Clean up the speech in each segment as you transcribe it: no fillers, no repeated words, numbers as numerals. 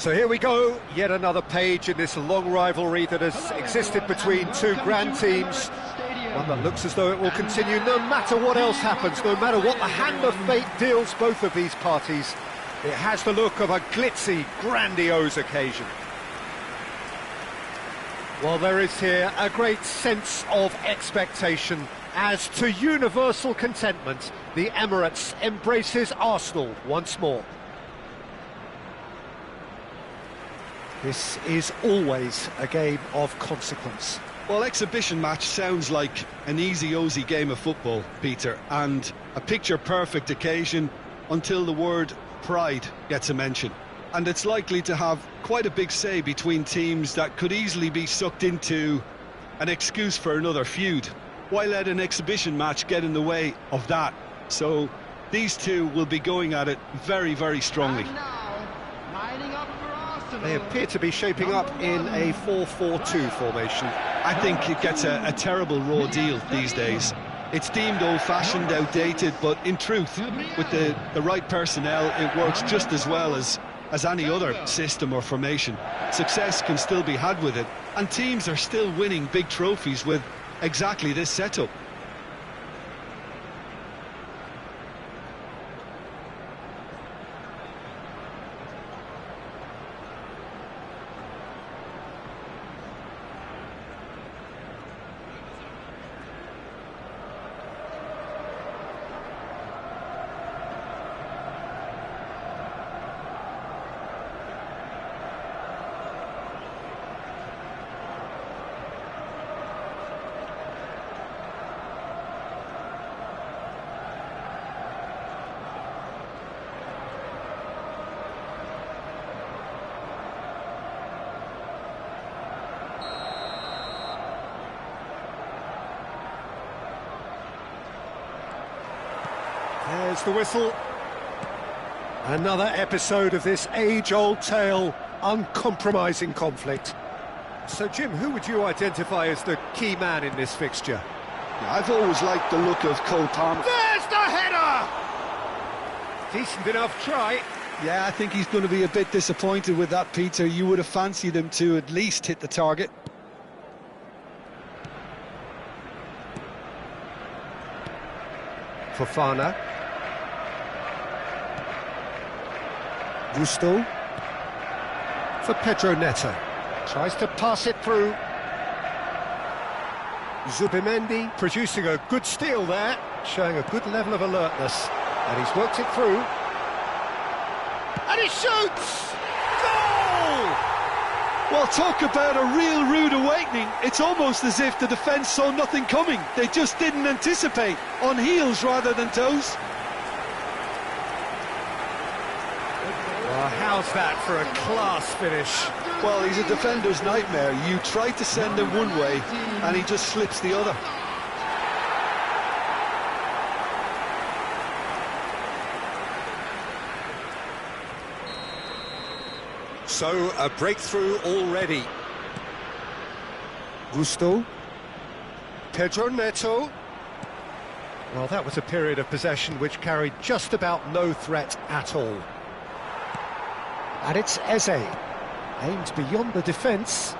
So here we go, yet another page in this long rivalry that has existed between two grand teams. One that looks as though it will continue no matter what else happens, no matter what the hand of fate deals both of these parties. It has the look of a glitzy, grandiose occasion. Well, there is here a great sense of expectation as, to universal contentment, the Emirates embraces Arsenal once more. This is always a game of consequence. Well, exhibition match sounds like an easy-ozy game of football, Peter, and a picture-perfect occasion until the word pride gets a mention. And it's likely to have quite a big say between teams that could easily be sucked into an excuse for another feud. Why let an exhibition match get in the way of that? So these two will be going at it very, very strongly. They appear to be shaping up in a 4-4-2 formation. I think it gets a terrible raw deal these days. It's deemed old-fashioned, outdated, but in truth, with the right personnel, it works just as well as any other system or formation. Success can still be had with it, and teams are still winning big trophies with exactly this setup. There's the whistle. Another episode of this age-old tale, uncompromising conflict. So, Jim, who would you identify as the key man in this fixture? I've always liked the look of Cole Palmer. There's the header! Decent enough try. Yeah, I think he's going to be a bit disappointed with that, Peter. You would have fancied him to at least hit the target. Fofana. Gusto for Pedro Neto. Tries to pass it through. Zubimendi producing a good steal there, showing a good level of alertness. And he's worked it through. And he shoots! Goal! Well, talk about a real rude awakening. It's almost as if the defence saw nothing coming. They just didn't anticipate. On heels rather than toes. Well, how's that for a class finish? Well, he's a defender's nightmare. You try to send him one way, and he just slips the other. So, a breakthrough already. Gusto. Pedro Neto. Well, that was a period of possession which carried just about no threat at all. And it's Eze, aimed beyond the defence.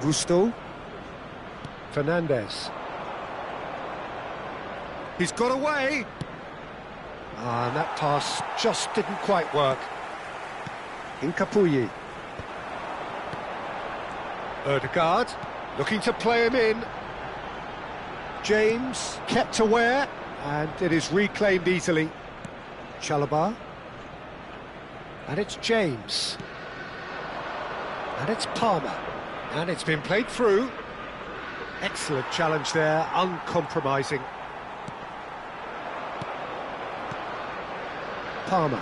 Gusto. Fernandez. He's got away. And that pass just didn't quite work. Incapuyi. Ødegaard, looking to play him in. James, kept aware, and it is reclaimed easily. Chalobah. And it's James. And it's Palmer. And it's been played through. Excellent challenge there, uncompromising. Palmer.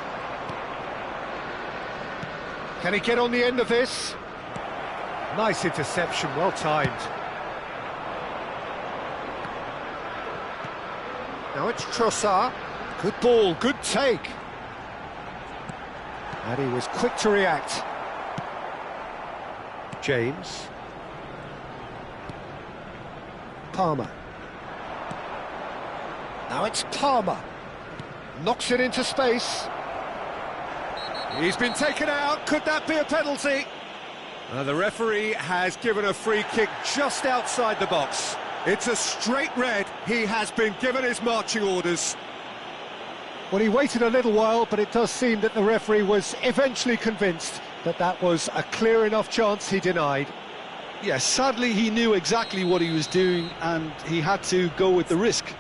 Can he get on the end of this? Nice interception, well timed. Now it's Trossard. Good ball, good take. And he was quick to react. James. Palmer. Now it's Palmer. Knocks it into space. He's been taken out. Could that be a penalty? The referee has given a free kick just outside the box. It's a straight red. He has been given his marching orders. Well, he waited a little while, but it does seem that the referee was eventually convinced that that was a clear enough chance he denied. Yes, sadly he knew exactly what he was doing and he had to go with the risk.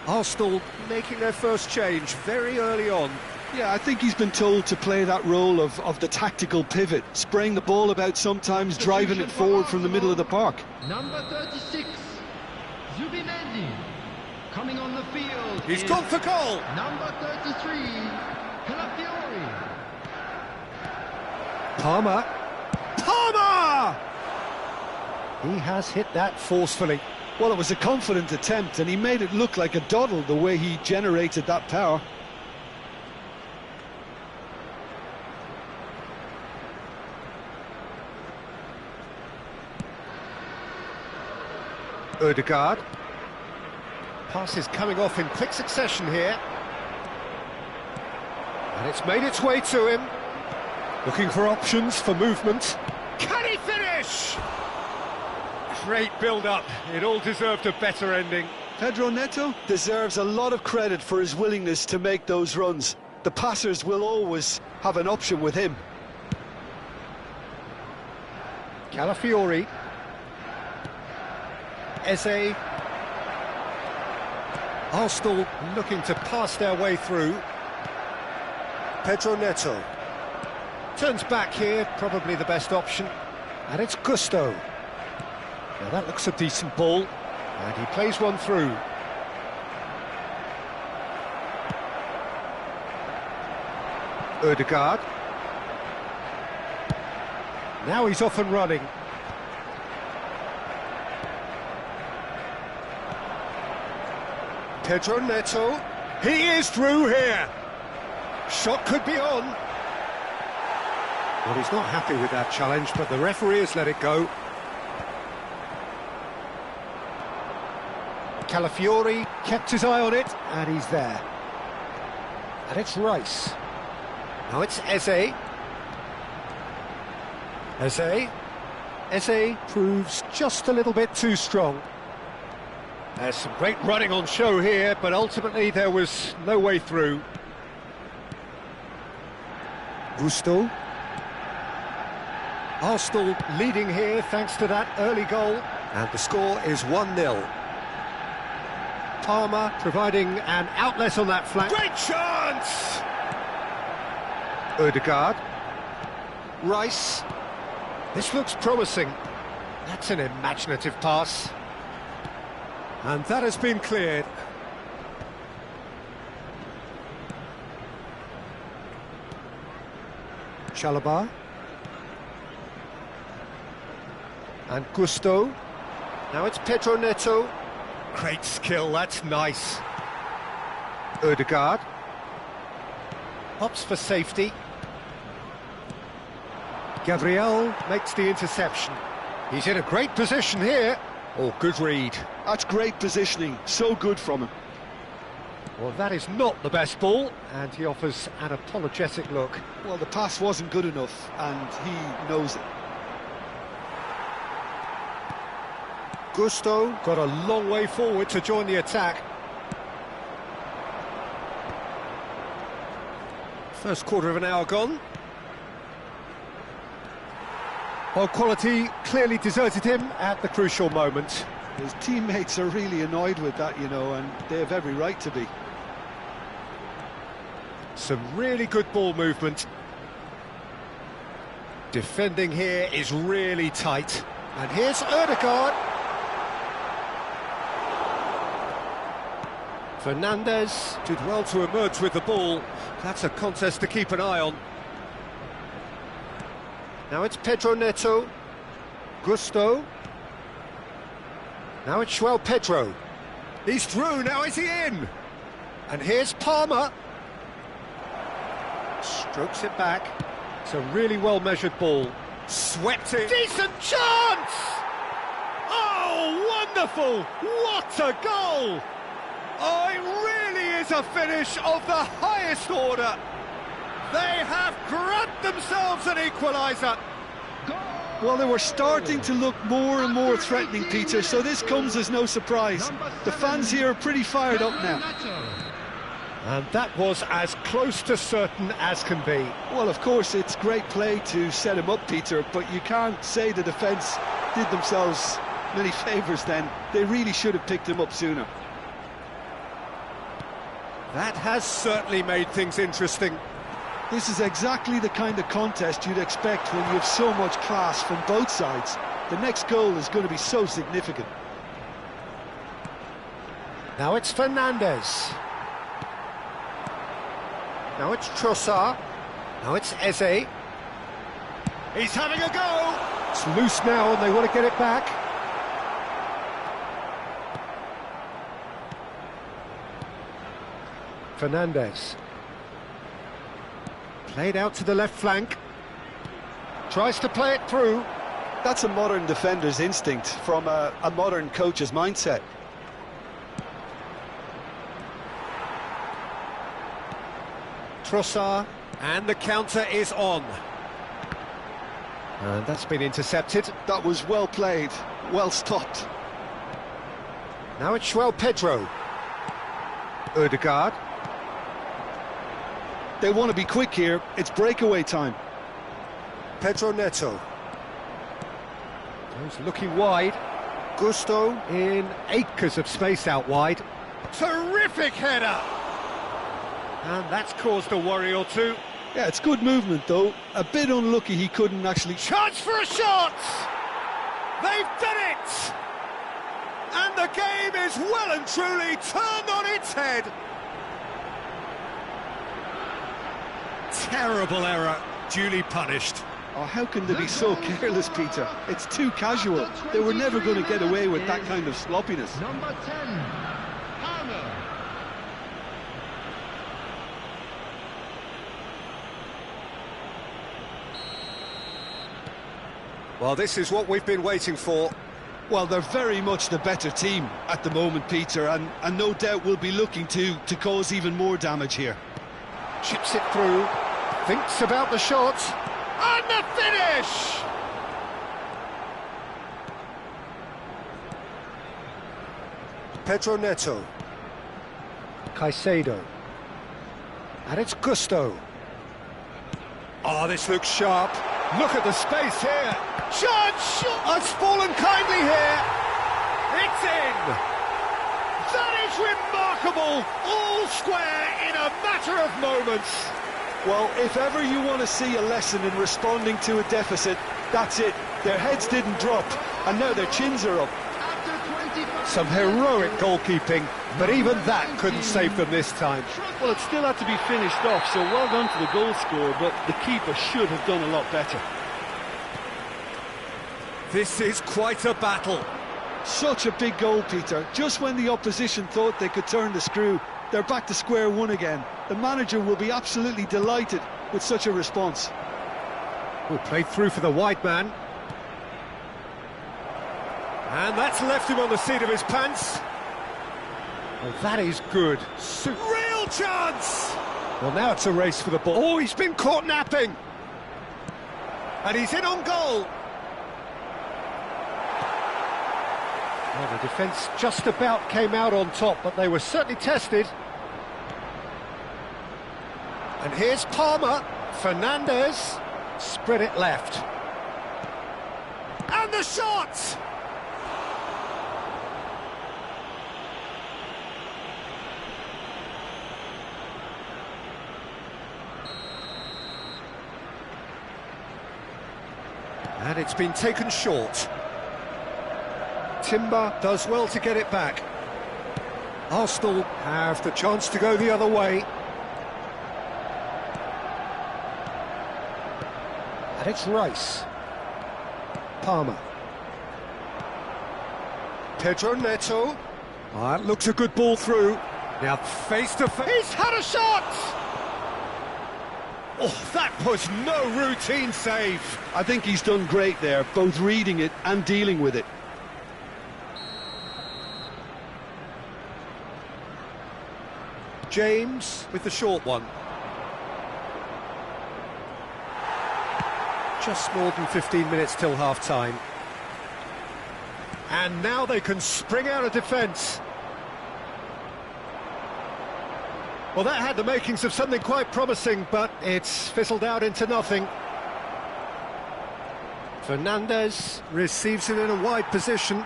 Arsenal making their first change very early on. Yeah, I think he's been told to play that role of the tactical pivot, spraying the ball about sometimes, driving it forward from the middle of the park. Number 36, Zubimendi, coming on the field. He's gone for goal. Number 33, Calafiori. Palmer. He has hit that forcefully. Well, it was a confident attempt and he made it look like a doddle the way he generated that power. Ødegaard. Pass is coming off in quick succession here. And it's made its way to him. Looking for options for movement. Can he finish? Great build-up. It all deserved a better ending. Pedro Neto deserves a lot of credit for his willingness to make those runs. The passers will always have an option with him. Calafiori. Eze. Arsenal looking to pass their way through. Pedro Neto. Turns back here, probably the best option. And it's Gusto. Now that looks a decent ball. And he plays one through. Ødegaard. Now he's off and running. Pedro Neto. He is through here. Shot could be on. Well, he's not happy with that challenge, but the referee has let it go. Calafiori kept his eye on it, and he's there. And it's Rice. Now it's Eze. Eze proves just a little bit too strong. There's some great running on show here, but ultimately there was no way through. Gusto. Arsenal leading here thanks to that early goal, and the score is 1-0. Palmer providing an outlet on that flank. Great chance! Ødegaard. Rice. This looks promising. That's an imaginative pass. And that has been cleared. Chalobah. And Gusto. Now it's Pedro Neto. Great skill, that's nice. Ødegaard. Opts for safety. Gabriel makes the interception. He's in a great position here. Oh, good read. That's great positioning, so good from him. Well, that is not the best ball, and he offers an apologetic look. Well, the pass wasn't good enough, and he knows it. Gusto got a long way forward to join the attack. First quarter of an hour gone. Well, quality clearly deserted him at the crucial moment. His teammates are really annoyed with that, you know, and they have every right to be. Some really good ball movement. Defending here is really tight. And here's Ødegaard. Fernandez did well to emerge with the ball. That's a contest to keep an eye on. Now it's Pedro Neto. Gusto. Now it's João Pedro. He's through, now is he in? And here's Palmer. Strokes it back. It's a really well-measured ball. Swept it. Decent chance! Oh, wonderful! What a goal! Oh, it really is a finish of the highest order. They have grabbed themselves an equaliser. Well, they were starting to look more and more threatening, Peter, so this comes as no surprise. The fans here are pretty fired up now. And that was as close to certain as can be. Well, of course, it's great play to set him up, Peter, but you can't say the defence did themselves many favours then. They really should have picked him up sooner. That has certainly made things interesting. This is exactly the kind of contest you'd expect when you have so much class from both sides. The next goal is going to be so significant. Now it's Fernandez. Now it's Trossard. Now it's Eze. He's having a go! It's loose now and they want to get it back. Fernandez. Played out to the left flank. Tries to play it through. That's a modern defender's instinct from a modern coach's mindset. Trossard, and the counter is on. And that's been intercepted. That was well played, well stopped. Now it's João Pedro. Ødegaard. They want to be quick here, it's breakaway time. Pedro Neto. He's looking wide. Gusto in acres of space out wide. Terrific header! And that's caused a worry or two. Yeah, it's good movement though. A bit unlucky he couldn't actually... Chance for a shot! They've done it! And the game is well and truly turned on its head. Terrible error, duly punished. Oh, how can they be so careless, Peter? It's too casual. They were never going to get away with that kind of sloppiness. Number 10, Palmer. Well, this is what we've been waiting for. Well, they're very much the better team at the moment, Peter, and no doubt will be looking to cause even more damage here. Chips it through, thinks about the shot, and the finish! Pedro Neto. Caicedo. And it's Gusto. Oh, this looks sharp. Look at the space here. Chance has fallen kindly here. It's in. That is remarkable. All square in a matter of moments. Well, if ever you want to see a lesson in responding to a deficit, that's it. Their heads didn't drop, and now their chins are up. Some heroic goalkeeping, but even that couldn't save them this time. Well, it still had to be finished off, so well done to the goal scorer, but the keeper should have done a lot better. This is quite a battle. Such a big goal, Peter. Just when the opposition thought they could turn the screw, they're back to square one again. The manager will be absolutely delighted with such a response. Well, played through for the wide man. And that's left him on the seat of his pants. Well, that is good. Real chance! Well, now it's a race for the ball. Oh, he's been caught napping! And he's in on goal! Well, the defence just about came out on top, but they were certainly tested. And here's Palmer. Fernandez. Spread it left. And the shot! And it's been taken short. Timber does well to get it back. Arsenal have the chance to go the other way. And it's Rice. Palmer. Pedro Neto. That looks a good ball through. Now face to face. He's had a shot! Oh, that was no routine save. I think he's done great there, both reading it and dealing with it. James with the short one. Just more than 15 minutes till half-time. And now they can spring out of defence. Well, that had the makings of something quite promising, but it's fizzled out into nothing. Fernandes receives it in a wide position.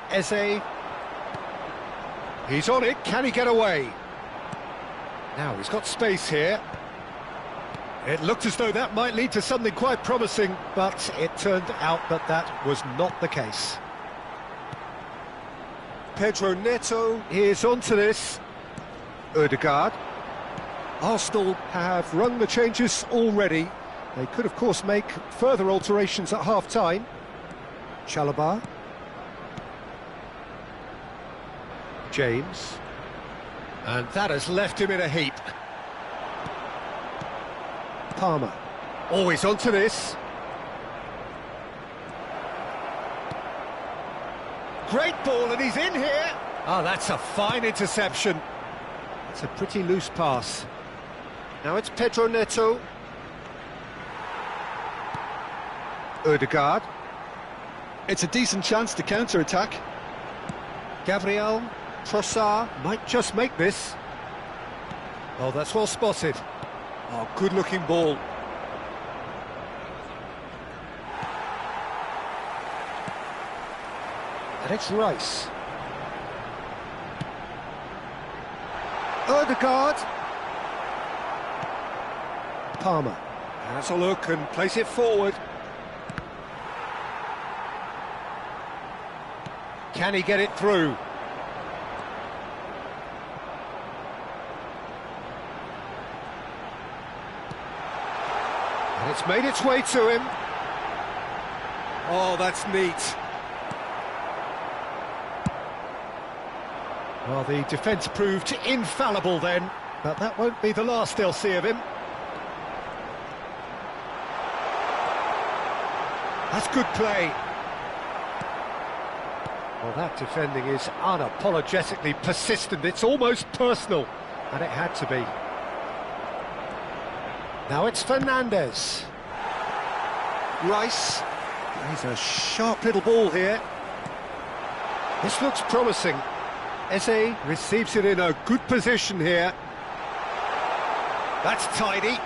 Eze. He's on it, can he get away? Now he's got space here. It looked as though that might lead to something quite promising, but it turned out that that was not the case. Pedro Neto is onto this. Ødegaard. Arsenal have rung the changes already. They could, of course, make further alterations at half-time. Chalobah. James. And that has left him in a heap. Palmer. Always onto this. Great ball, and he's in here. Oh, that's a fine interception. It's a pretty loose pass. Now it's Pedro Neto. Ødegaard. It's a decent chance to counter-attack. Gabriel. Trossard might just make this. Oh, that's well spotted. Oh, good-looking ball. And it's Rice. Ødegaard. Palmer. Has a look and place it forward. Can he get it through? And it's made its way to him. Oh, that's neat. Well, the defence proved infallible then, but that won't be the last they'll see of him. That's good play. Well, that defending is unapologetically persistent. It's almost personal, and it had to be. Now it's Fernandes. Rice. He's a sharp little ball here. This looks promising. Eze receives it in a good position here. That's tidy.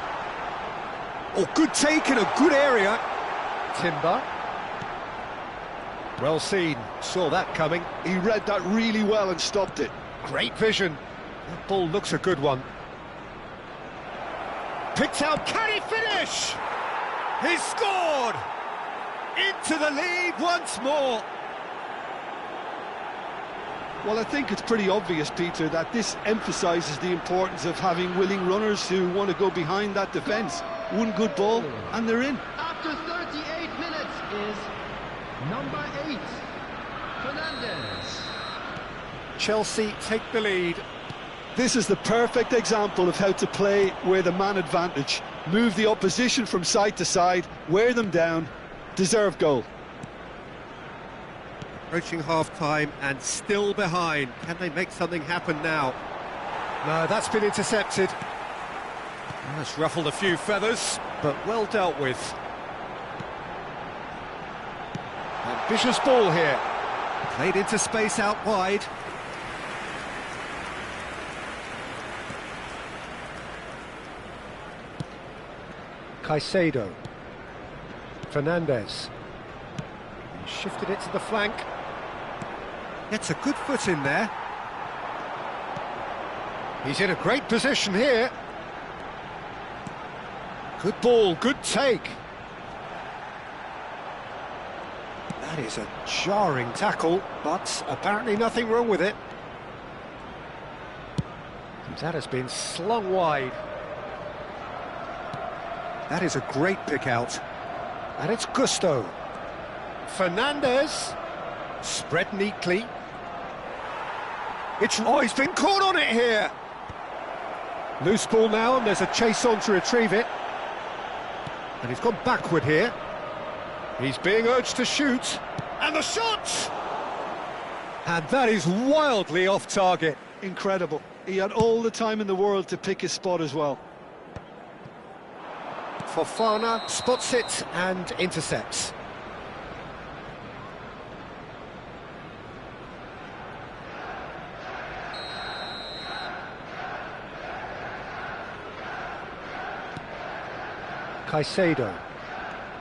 Oh, good take in a good area. Timber. Well seen, saw that coming. He read that really well and stopped it. Great vision. That ball looks a good one. Picked out, can he finish? He scored! Into the lead once more. Well, I think it's pretty obvious, Peter, that this emphasises the importance of having willing runners who want to go behind that defence. One good ball, and they're in. After 38 minutes is number 8, Fernandes. Chelsea take the lead. This is the perfect example of how to play with a man advantage. Move the opposition from side to side, wear them down, deserve goal. Approaching half-time and still behind. Can they make something happen now? No, that's been intercepted. That's ruffled a few feathers, but well dealt with. Ambitious ball here. Played into space out wide. Caicedo. Fernandes. He shifted it to the flank. Gets a good foot in there. He's in a great position here. Good ball, good take. That is a jarring tackle, but apparently nothing wrong with it. That has been slung wide. That is a great pick out. And it's Gusto. Fernandez. Spread neatly. Oh, he's been caught on it here. Loose ball now, and there's a chase on to retrieve it. And he's gone backward here. He's being urged to shoot. And the shot! And that is wildly off target. Incredible. He had all the time in the world to pick his spot as well. Fofana spots it and intercepts. Caicedo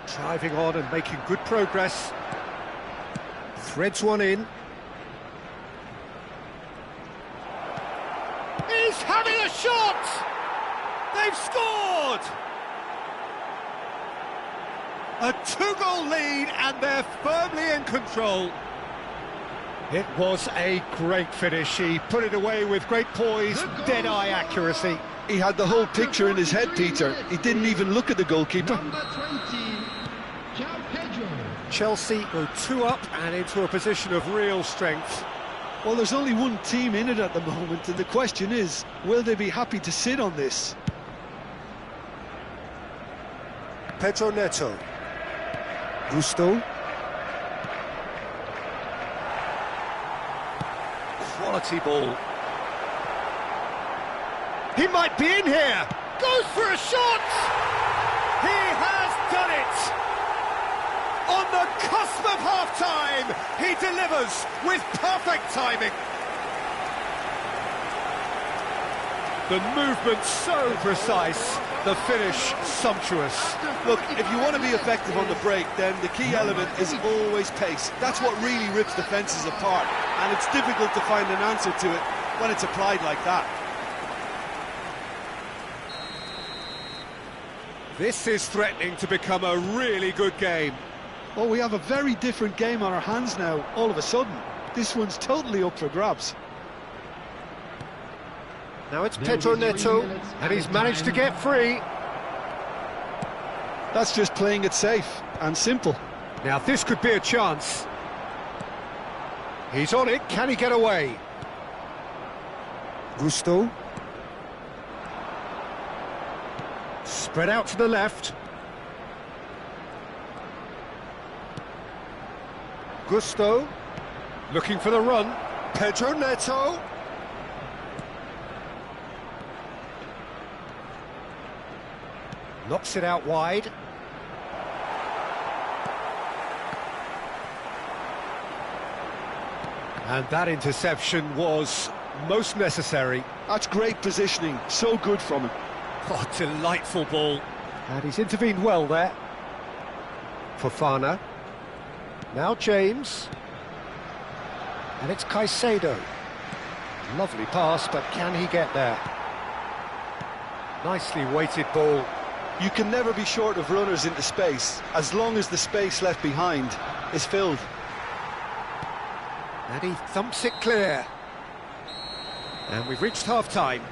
driving on and making good progress. Threads one in. He's having a shot! They've scored! A 2-goal lead and they're firmly in control. It was a great finish. He put it away with great poise, dead-eye accuracy. He had the whole picture in his head, Peter. He didn't even look at the goalkeeper. Number 20, João Pedro. Chelsea go 2 up and into a position of real strength. Well, there's only one team in it at the moment, and the question is, will they be happy to sit on this? Pedro Neto. Gusto. Quality ball. He might be in here. Goes for a shot. He has done it. On the cusp of half-time, he delivers with perfect timing. The movement so precise, the finish sumptuous. Look, if you want to be effective on the break, then the key element is always pace. That's what really rips defences apart, and it's difficult to find an answer to it when it's applied like that. This is threatening to become a really good game. Well, we have a very different game on our hands now, all of a sudden. This one's totally up for grabs. Now it's Pedro Neto, and he's managed to get free. That's just playing it safe and simple. Now this could be a chance. He's on it, can he get away? Gusto. Spread out to the left. Gusto. Looking for the run. Pedro Neto. Knocks it out wide. And that interception was most necessary. That's great positioning, so good from him. Oh, delightful ball. And he's intervened well there. Fofana. Now James. And it's Caicedo. Lovely pass, but can he get there? Nicely weighted ball. You can never be short of runners into space, as long as the space left behind is filled. And he thumps it clear. And we've reached half-time.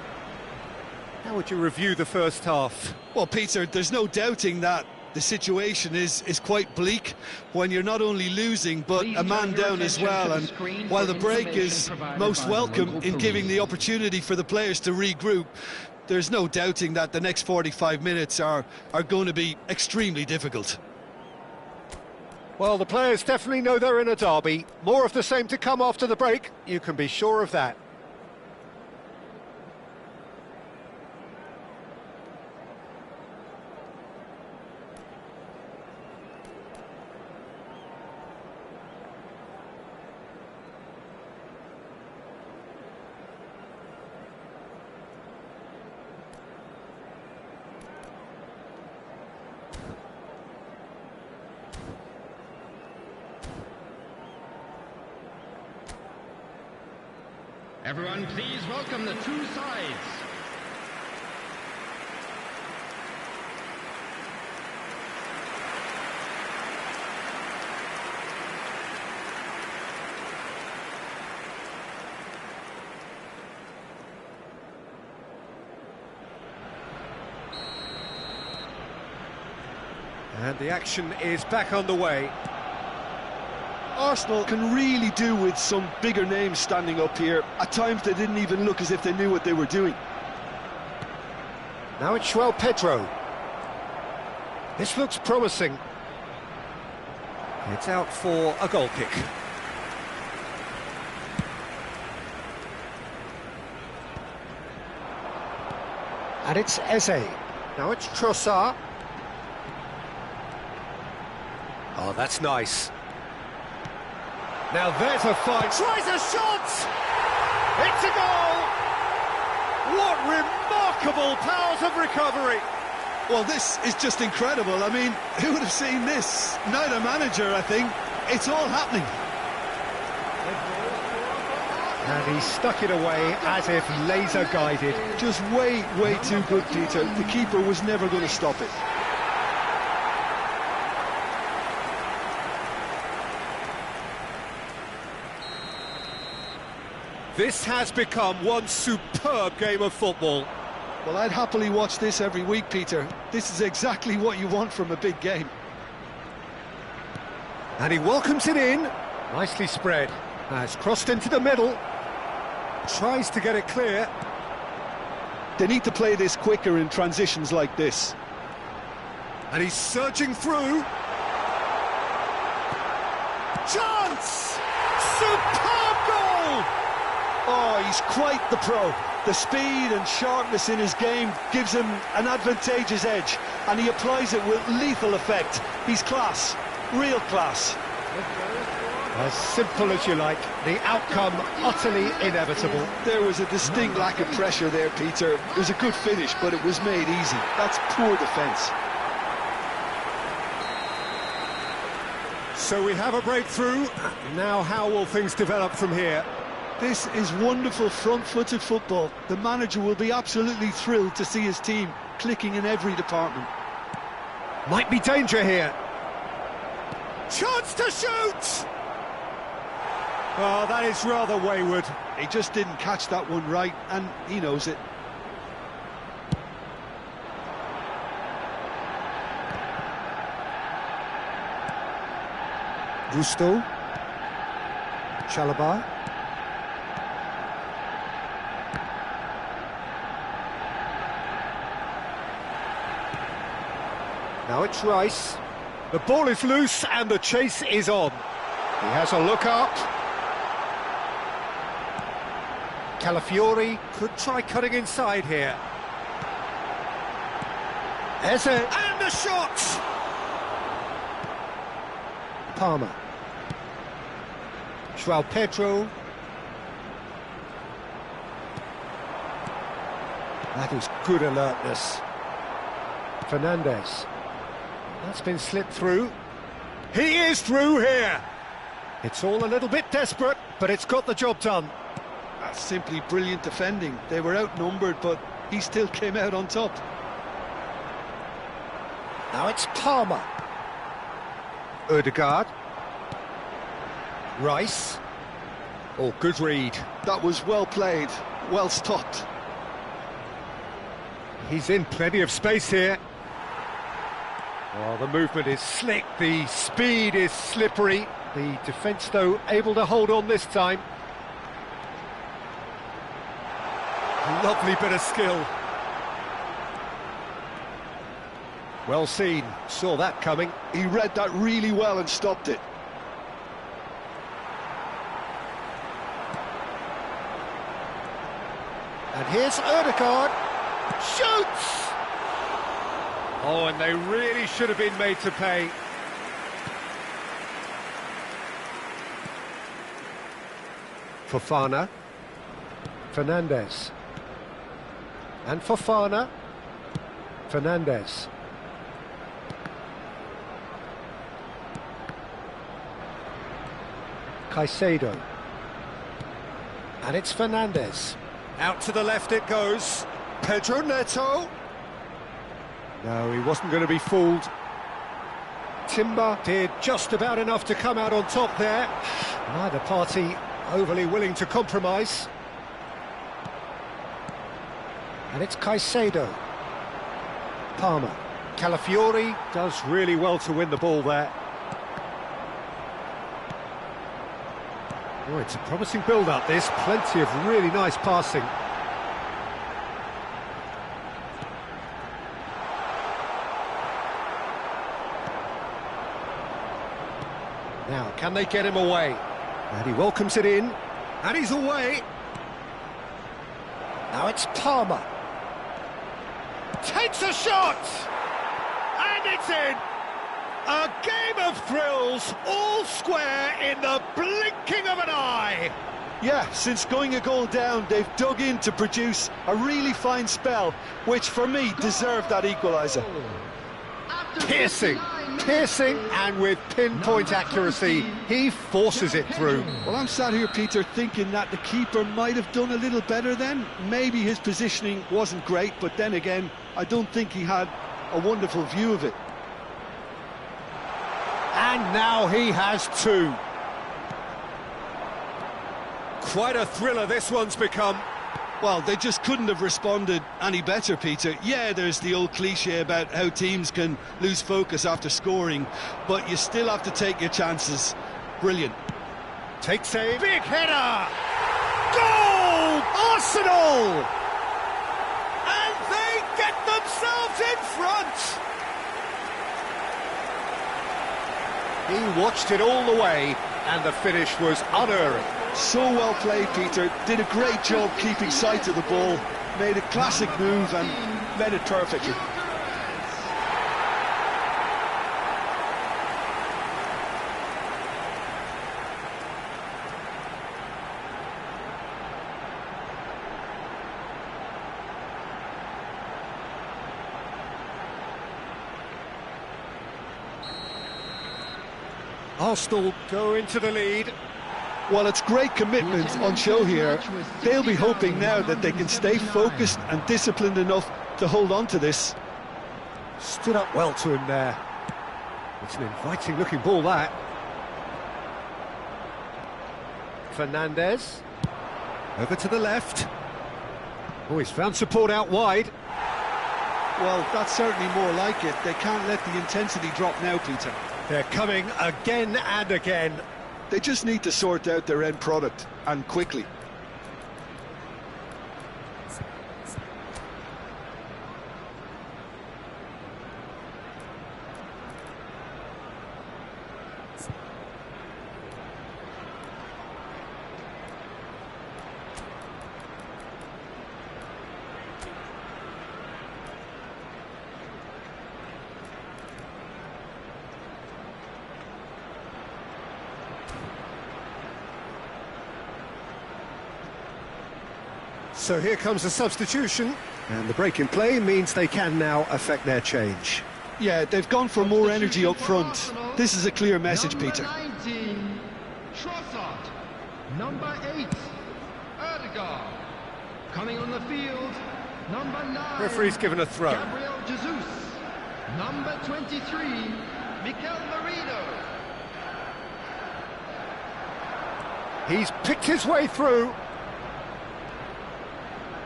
How would you review the first half? Well, Peter, there's no doubting that the situation is quite bleak when you're not only losing, but a man down as well. And while the break is most welcome in giving the opportunity for the players to regroup, there's no doubting that the next 45 minutes are going to be extremely difficult. Well, the players definitely know they're in a derby. More of the same to come after the break, you can be sure of that. Everyone, please welcome the two sides. And the action is back underway. Arsenal can really do with some bigger names standing up here. At times they didn't even look as if they knew what they were doing. Now it's João Pedro. This looks promising. It's out for a goal kick. And it's Eze. Now it's Trossard. Oh, that's nice. Now there's a fight. Tries a shot! It's a goal! What remarkable powers of recovery! Well, this is just incredible. I mean, who would have seen this? Neither manager, I think. It's all happening. And he stuck it away as if laser-guided. Just way too good, Peter. The keeper was never going to stop it. This has become one superb game of football. Well, I'd happily watch this every week, Peter. This is exactly what you want from a big game. And he welcomes it in. Nicely spread. Has crossed into the middle. Tries to get it clear. They need to play this quicker in transitions like this. And he's surging through. Chance! Superb goal! Oh, he's quite the pro. The speed and sharpness in his game gives him an advantageous edge, and he applies it with lethal effect. He's class, real class. As simple as you like, the outcome utterly inevitable. There was a distinct lack of pressure there, Peter. It was a good finish, but it was made easy. That's poor defence. So we have a breakthrough. Now how will things develop from here? This is wonderful front-footed football. The manager will be absolutely thrilled to see his team clicking in every department. Might be danger here. Chance to shoot! Oh, that is rather wayward. He just didn't catch that one right, and he knows it. Gusto. Chalobah. Now it's Rice. The ball is loose and the chase is on. He has a look up. Calafiori could try cutting inside here. Eze, and the shot! Palmer. João Pedro. That is good alertness. Fernandes. That's been slipped through. He is through here! It's all a little bit desperate, but it's got the job done. That's simply brilliant defending. They were outnumbered, but he still came out on top. Now it's Palmer. Ødegaard. Rice. Oh, good read. That was well played, well stopped. He's in plenty of space here. Oh, the movement is slick, the speed is slippery. The defence, though, able to hold on this time. Lovely bit of skill. Well seen, saw that coming. He read that really well and stopped it. And here's Ødegaard. Shoots! Oh, and they really should have been made to pay. Fofana. Fernandes. And Fofana. Fernandes. Caicedo. And it's Fernandes. Out to the left it goes. Pedro Neto. No, he wasn't going to be fooled. Timber did just about enough to come out on top there. Neither party overly willing to compromise. And it's Caicedo. Palmer. Calafiori does really well to win the ball there. Oh, it's a promising build-up, this. Plenty of really nice passing. Now, can they get him away? And he welcomes it in, and he's away. Now it's Palmer. Takes a shot! And it's in! A game of thrills, all square in the blinking of an eye! Yeah, since going a goal down, they've dug in to produce a really fine spell, which for me deserved that equaliser. Piercing, and with pinpoint accuracy, he forces it through. Well, I'm sat here, Peter, thinking that the keeper might have done a little better then. Maybe his positioning wasn't great, but then again, I don't think he had a wonderful view of it. And now he has two. Quite a thriller this one's become. Well, they just couldn't have responded any better, Peter. Yeah, there's the old cliche about how teams can lose focus after scoring, but you still have to take your chances. Brilliant. Takes a big header! Goal! Arsenal! And they get themselves in front! He watched it all the way, and the finish was unerring. So well played, Peter. Did a great job keeping sight of the ball. Made a classic move and read it perfectly. Arsenal go into the lead. Well, it's great commitment on show here. They'll be hoping now that they can stay focused and disciplined enough to hold on to this. Stood up well to him there. It's an inviting looking ball, that. Fernandes. Over to the left. Oh, he's found support out wide. Well, that's certainly more like it. They can't let the intensity drop now, Peter. They're coming again and again. They just need to sort out their end product, and quickly. So here comes a substitution, and the break in play means they can now affect their change. Yeah, they've gone for more energy up front. This is a clear message, Peter. Number 19, Trossard. Number 8, Erdegaard. Coming on the field, number 9. Referee's given a throw. Gabriel Jesus. Number 23, Mikel Merino. He's picked his way through.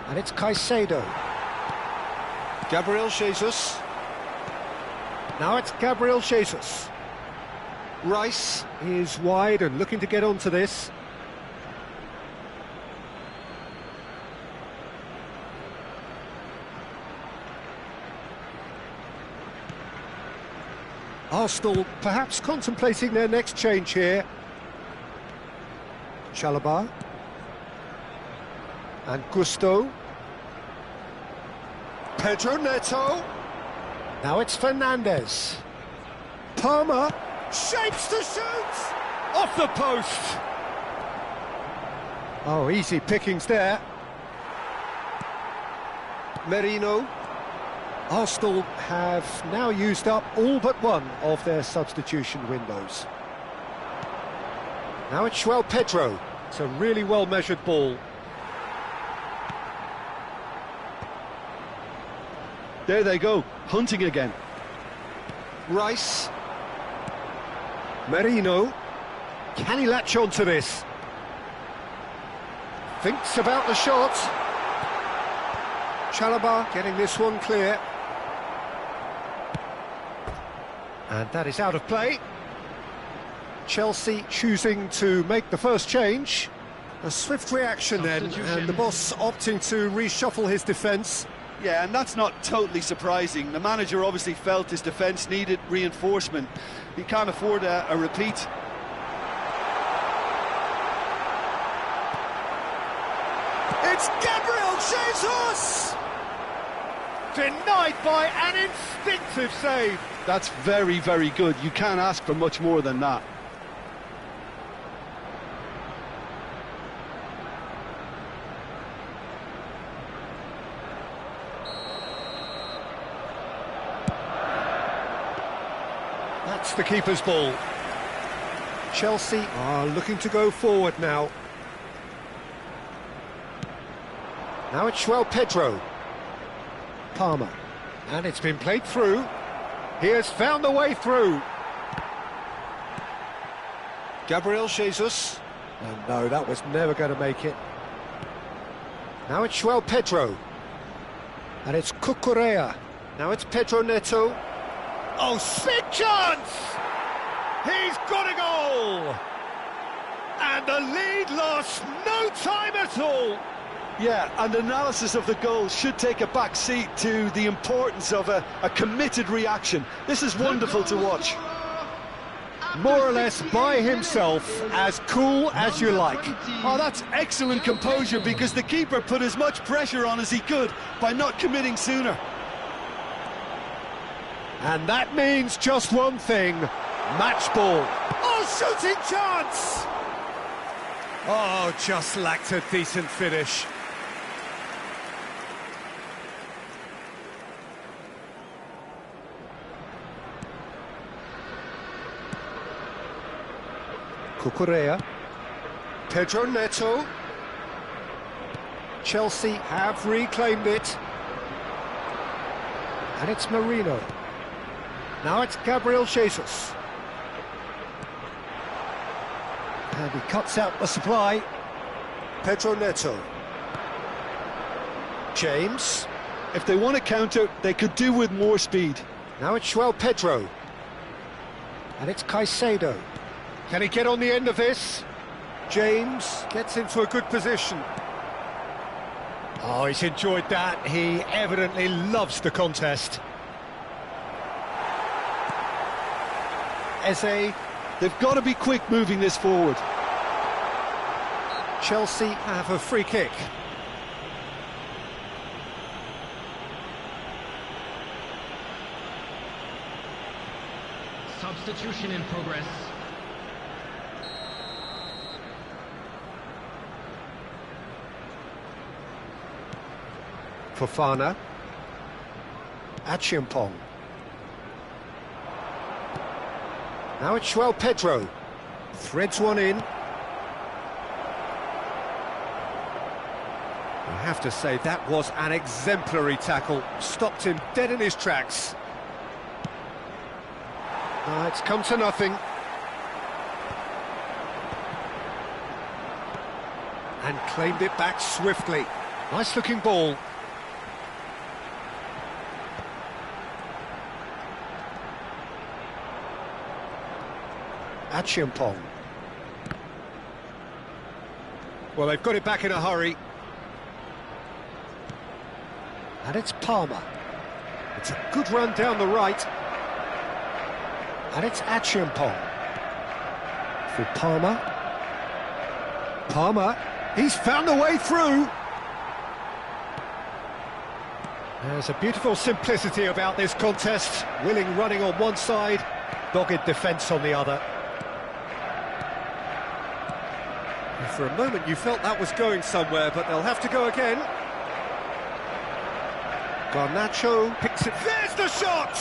And it's Caicedo. Gabriel Jesus. Now it's Gabriel Jesus. Rice is wide and looking to get onto this. Arsenal perhaps contemplating their next change here. Chalobah. And Gusto. Pedro Neto. Now it's Fernandes. Palmer shapes to shoot! Off the post! Oh, easy pickings there. Merino. Arsenal have now used up all but one of their substitution windows. Now it's João Pedro. It's a really well-measured ball. There they go, hunting again. Rice. Merino. Can he latch on to this? Thinks about the shot. Chalobah getting this one clear. And that is out of play. Chelsea choosing to make the first change. A swift reaction then, and the boss opting to reshuffle his defence. Yeah, and that's not totally surprising. The manager obviously felt his defence needed reinforcement. He can't afford a repeat. It's Gabriel Jesus! Denied by an instinctive save. That's very, very good. You can't ask for much more than that. That's the keeper's ball. Chelsea are looking to go forward now. Now it's João Pedro. Palmer. And it's been played through. He has found a way through. Gabriel Jesus. And no, that was never going to make it. Now it's João Pedro. And it's Cucurella. Now it's Pedro Neto. Oh, big chance! He's got a goal! And the lead lost no time at all. Yeah, and analysis of the goal should take a back seat to the importance of a committed reaction. This is wonderful to watch. More or less by himself, as cool as you like. Oh, that's excellent composure, because the keeper put as much pressure on as he could by not committing sooner. And that means just one thing, match ball. Oh, shooting chance! Oh, just lacked a decent finish. Cucurella. Pedro Neto. Chelsea have reclaimed it. And it's Marino. Now it's Gabriel Jesus. And he cuts out the supply. Pedro Neto. James. If they want to counter, they could do with more speed. Now it's João Pedro. And it's Caicedo. Can he get on the end of this? James gets into a good position. Oh, he's enjoyed that. He evidently loves the contest. Eze. They've got to be quick moving this forward. Chelsea have a free kick. Substitution in progress. Fofana. Achiampong. Now it's João Pedro. Threads one in. I have to say, that was an exemplary tackle. Stopped him dead in his tracks. It's come to nothing. And claimed it back swiftly. Nice looking ball. Achiampong. Well, they've got it back in a hurry. And it's Palmer. It's a good run down the right. And it's Achiampong. For Palmer. Palmer. He's found a way through. There's a beautiful simplicity about this contest. Willing running on one side, dogged defence on the other. And for a moment you felt that was going somewhere, but they'll have to go again. Garnacho picks it. There's the shot!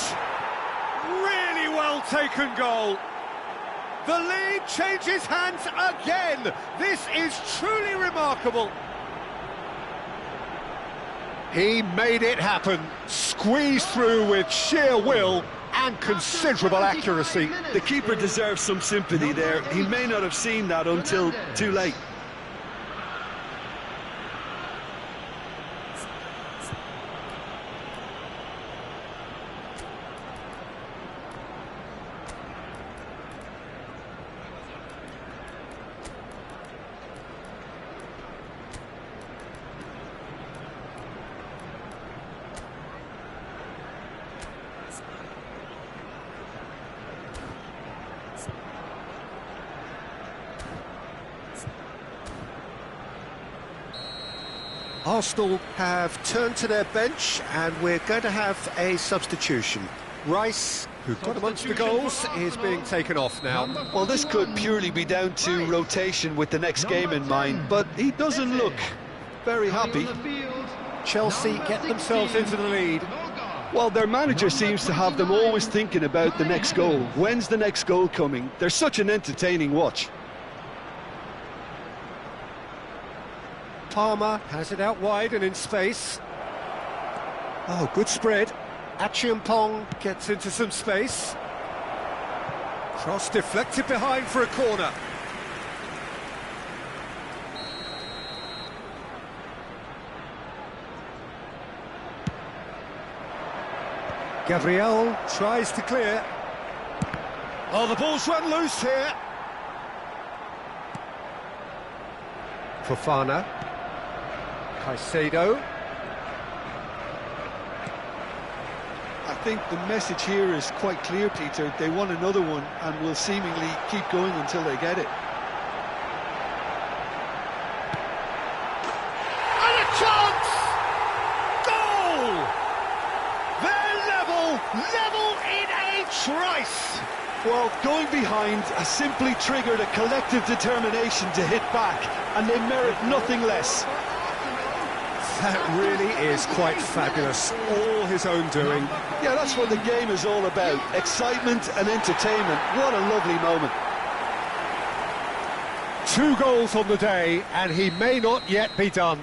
Really well taken goal. The lead changes hands again. This is truly remarkable. He made it happen. Squeezed through with sheer will and considerable accuracy. The keeper deserves some sympathy there. He may not have seen that until too late. Arsenal have turned to their bench, and we're going to have a substitution. Rice, who got amongst the goals, is being taken off now. Well, this could purely be down to rotation with the next game in mind, but he doesn't look very happy. Chelsea get themselves into the lead. Well, their manager seems to have them always thinking about the next goal. When's the next goal coming? They're such an entertaining watch. Palmer has it out wide and in space. Oh, good spread. Achiampong gets into some space. Cross deflected behind for a corner. Gabriel tries to clear. Oh, the ball's run loose here. Fofana. Caicedo. I think the message here is quite clear, Peter. They want another one and will seemingly keep going until they get it. And a chance! Goal! They're level in H. Rice. Well, going behind has simply triggered a collective determination to hit back, and they merit nothing less. That really is quite fabulous, all his own doing. Yeah, that's what the game is all about. Excitement and entertainment. What a lovely moment. 2 goals on the day, and he may not yet be done.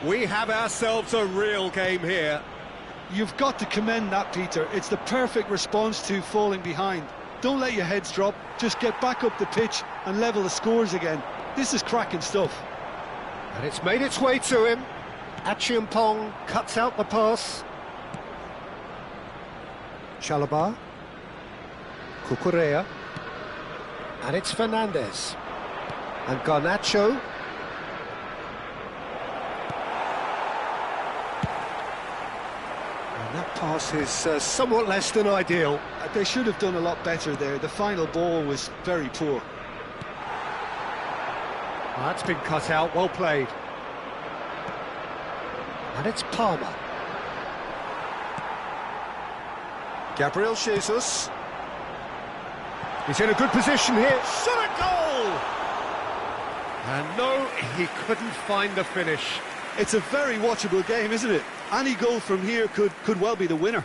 We have ourselves a real game here. You've got to commend that, Peter. It's the perfect response to falling behind. Don't let your heads drop. Just get back up the pitch and level the scores again. This is cracking stuff. And it's made its way to him. Achiampong cuts out the pass. Chalobah. Cucurella. And it's Fernandes. And Garnacho. And that pass is somewhat less than ideal. They should have done a lot better there. The final ball was very poor. Well, that's been cut out, well played. And it's Palmer. Gabriel Jesus. He's in a good position here. Shot a goal! And no, he couldn't find the finish. It's a very watchable game, isn't it? Any goal from here could well be the winner.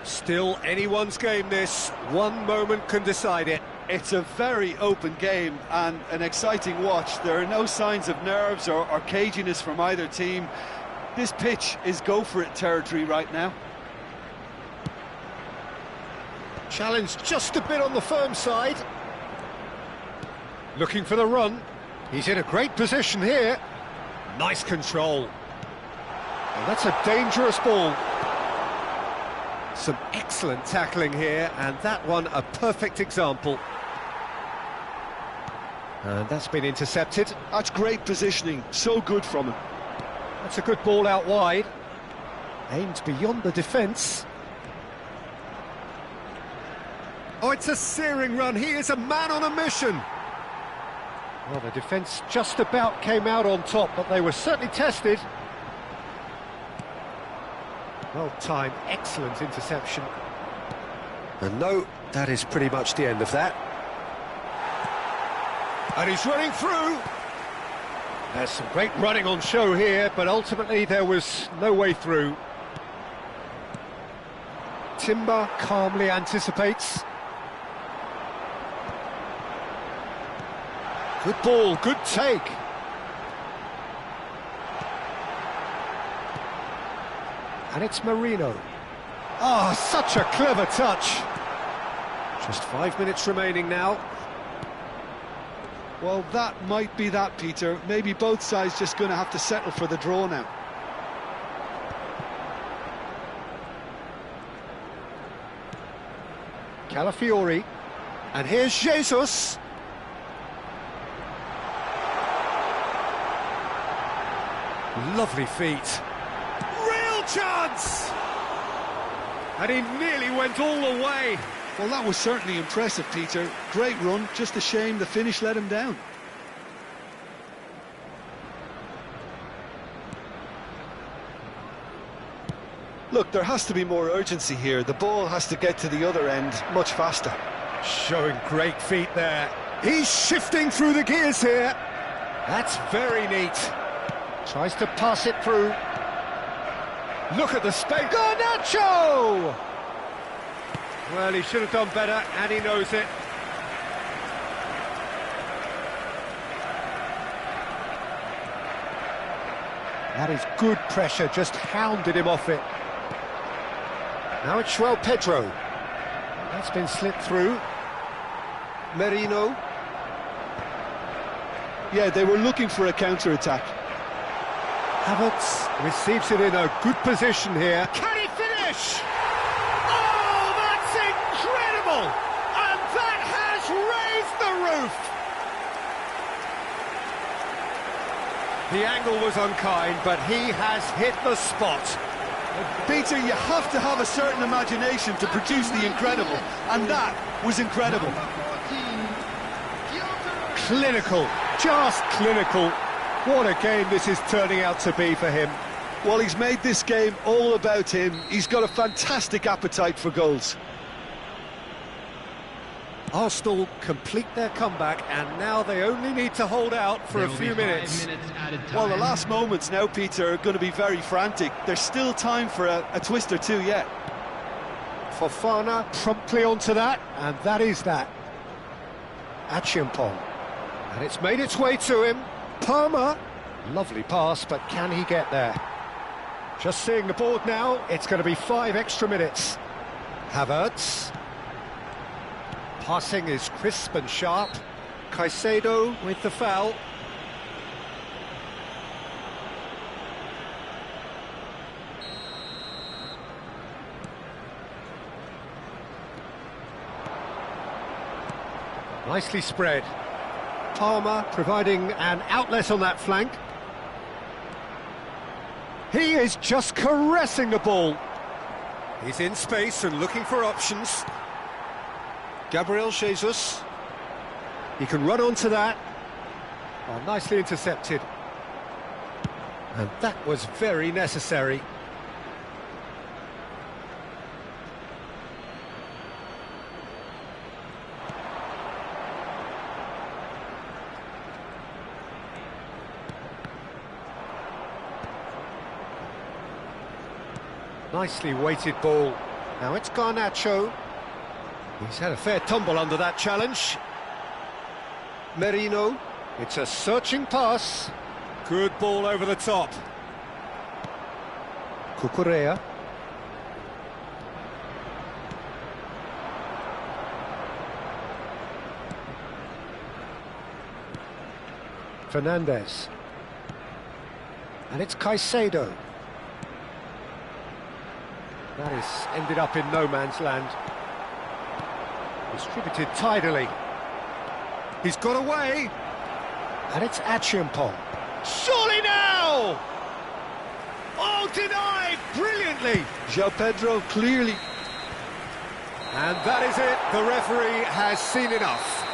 Still anyone's game this. One moment can decide it. It's a very open game and an exciting watch. There are no signs of nerves or caginess from either team. This pitch is go-for-it territory right now. Challenge just a bit on the firm side. Looking for the run. He's in a great position here. Nice control. And that's a dangerous ball. Some excellent tackling here, and that one a perfect example. And that's been intercepted. That's great positioning, so good from him. That's a good ball out wide. Aimed beyond the defence. Oh, it's a searing run. He is a man on a mission. Well, the defence just about came out on top, but they were certainly tested. Well timed, excellent interception. And no, that is pretty much the end of that. And he's running through. There's some great running on show here, but ultimately there was no way through. Timber calmly anticipates. Good ball, good take. And it's Marino. Oh, such a clever touch. Just 5 minutes remaining now. Well, that might be that, Peter. Maybe both sides just going to have to settle for the draw now. Calafiori. And here's Jesus. Lovely feet. Real chance! And he nearly went all the way. Well, that was certainly impressive, Peter. Great run, just a shame the finish let him down. Look, there has to be more urgency here. The ball has to get to the other end much faster. Showing great feet there. He's shifting through the gears here. That's very neat. Tries to pass it through. Look at the space. Garnacho! Well, he should have done better, and he knows it. That is good pressure, just hounded him off it. Now it's João Pedro. That's been slipped through. Merino. Yeah, they were looking for a counter-attack. Havertz receives it in a good position here. Can he finish? Oh, that's incredible! And that has raised the roof! The angle was unkind, but he has hit the spot. Peter, you have to have a certain imagination to produce the incredible, and that was incredible. Clinical, just clinical. What a game this is turning out to be for him. Well, he's made this game all about him. He's got a fantastic appetite for goals. Arsenal complete their comeback, and now they only need to hold out for a few minutes. Well, the last moments now, Peter, are going to be very frantic. There's still time for a twist or two yet. Fofana promptly onto that, and that is that. Achiampong. And it's made its way to him. Palmer. Lovely pass, but can he get there? Just seeing the board now, it's going to be 5 extra minutes. Havertz. Passing is crisp and sharp. Caicedo with the foul. Nicely spread. Palmer providing an outlet on that flank. He is just caressing the ball. He's in space and looking for options. Gabriel Jesus. He can run onto that. Oh, nicely intercepted. And that was very necessary. Nicely weighted ball. Now it's Garnacho. He's had a fair tumble under that challenge. Merino. It's a searching pass. Good ball over the top. Cucurella. Fernandez. And it's Caicedo. That is ended up in no man's land. Distributed tidily. He's got away. And it's Achiampong. Surely now! Oh, denied brilliantly. João Pedro clearly. And that is it. The referee has seen enough.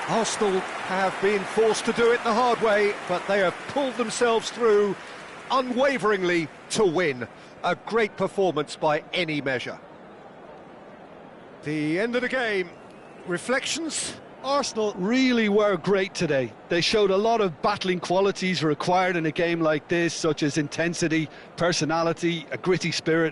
Arsenal have been forced to do it the hard way, but they have pulled themselves through unwaveringly to win. A great performance by any measure. The end of the game. Reflections? Arsenal really were great today. They showed a lot of battling qualities required in a game like this, such as intensity, personality, a gritty spirit.